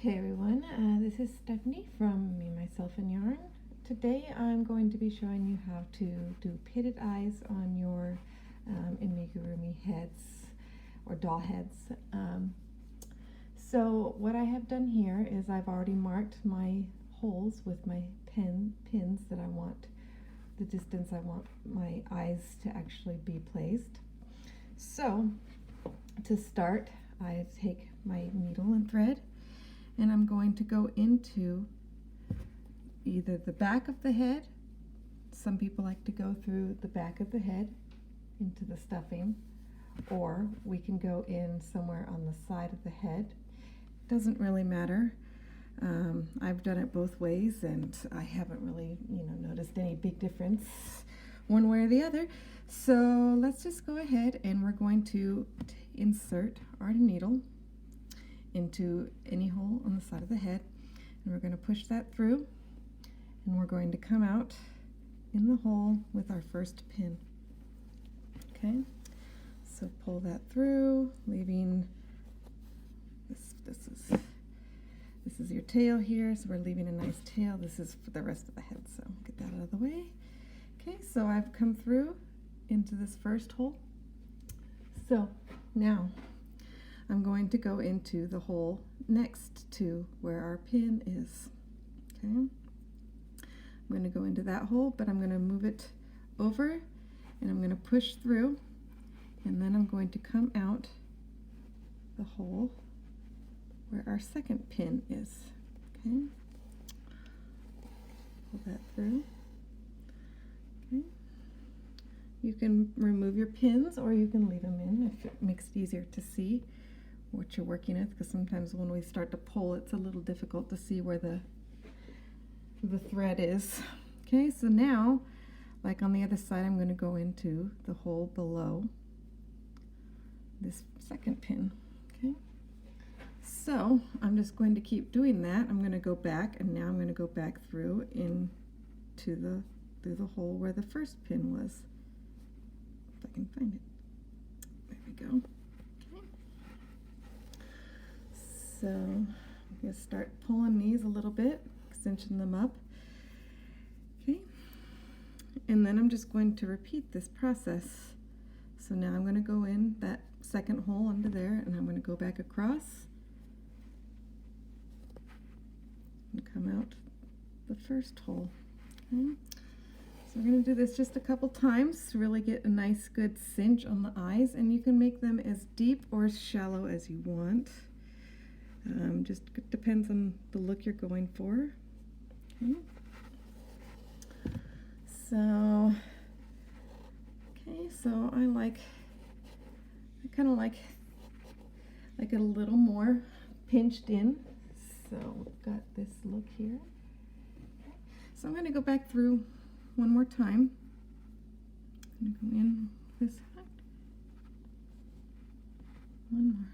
Okay everyone, this is Stephanie from Me, Myself, and Yarn. Today I'm going to be showing you how to do pitted eyes on your amigurumi heads or doll heads. So what I have done here is I've already marked my holes with my pins that I want, the distance I want my eyes to actually be placed. So to start, I take my needle and thread, and I'm going to go into either the back of the head. Some people like to go through the back of the head into the stuffing, or we can go in somewhere on the side of the head. Doesn't really matter. I've done it both ways, and I haven't really, noticed any big difference one way or the other. So let's just go ahead and we're going to insert our needle into any hole on the side of the head, and we're going to push that through, and we're going to come out in the hole with our first pin. Okay, so pull that through, leaving this is your tail here, so we're leaving a nice tail. This is for the rest of the head, so get that out of the way. Okay, so I've come through into this first hole. So now I'm going to go into the hole next to where our pin is. Okay, I'm going to go into that hole, but I'm going to move it over, and I'm going to push through, and then I'm going to come out the hole where our second pin is. Okay, pull that through. Okay, you can remove your pins or you can leave them in if it makes it easier to see what you're working with, because sometimes when we start to pull, it's a little difficult to see where the thread is. Okay, so now, like on the other side, I'm going to go into the hole below this second pin. Okay, so I'm just going to keep doing that. I'm going to go back, and now I'm going to go back through through the hole where the first pin was. If I can find it. There we go. So I'm going to start pulling these a little bit, cinching them up. Okay, and then I'm just going to repeat this process. So now I'm going to go in that second hole under there, and I'm going to go back across and come out the first hole. Okay, so we're going to do this just a couple times to really get a nice good cinch on the eyes, and you can make them as deep or as shallow as you want. Just depends on the look you're going for. Okay. So I kind of like it a little more pinched in. So we've got this look here. Okay. So I'm going to go back through one more time. I'm going to go in this side. One more.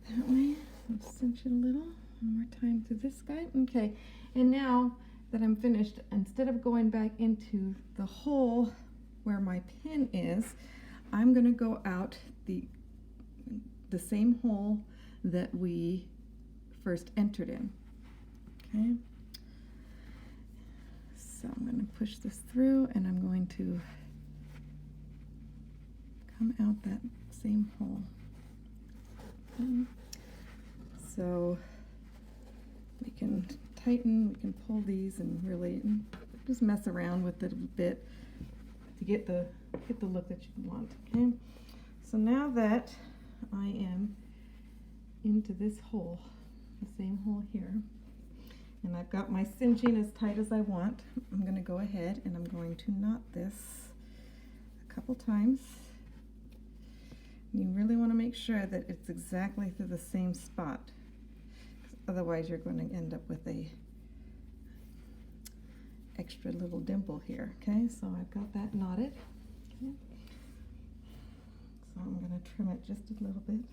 That way, so cinch it a little. One more time to this guy. Okay, and now that I'm finished, instead of going back into the hole where my pin is, I'm going to go out the same hole that we first entered in. Okay, so I'm going to push this through, and I'm going to come out that same hole. Okay. So we can tighten, we can pull these, and really just mess around with it a bit to get the look that you want. Okay, so now that I am into this hole, the same hole here, and I've got my cinching as tight as I want, I'm going to go ahead and I'm going to knot this a couple times. You really want to make sure that it's exactly through the same spot, otherwise you're going to end up with a extra little dimple here. Okay, so I've got that knotted. Okay. So I'm going to trim it just a little bit.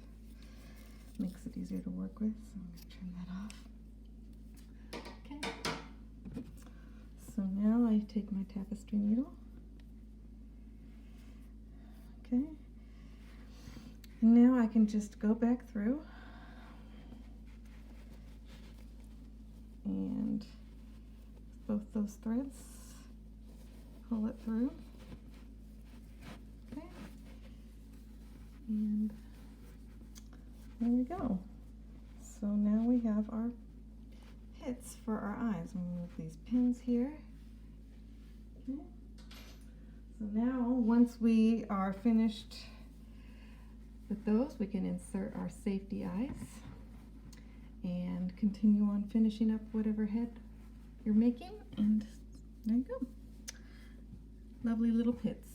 Makes it easier to work with, so I'm going to trim that off. Okay. So now I take my tapestry needle. Okay. Now I can just go back through and both those threads, pull it through. Okay, and there we go. So now we have our pits for our eyes. I'm going to move these pins here. Okay. So now, once we are finished with those, we can insert our safety eyes and continue on finishing up whatever head you're making, and there you go. Lovely little pits.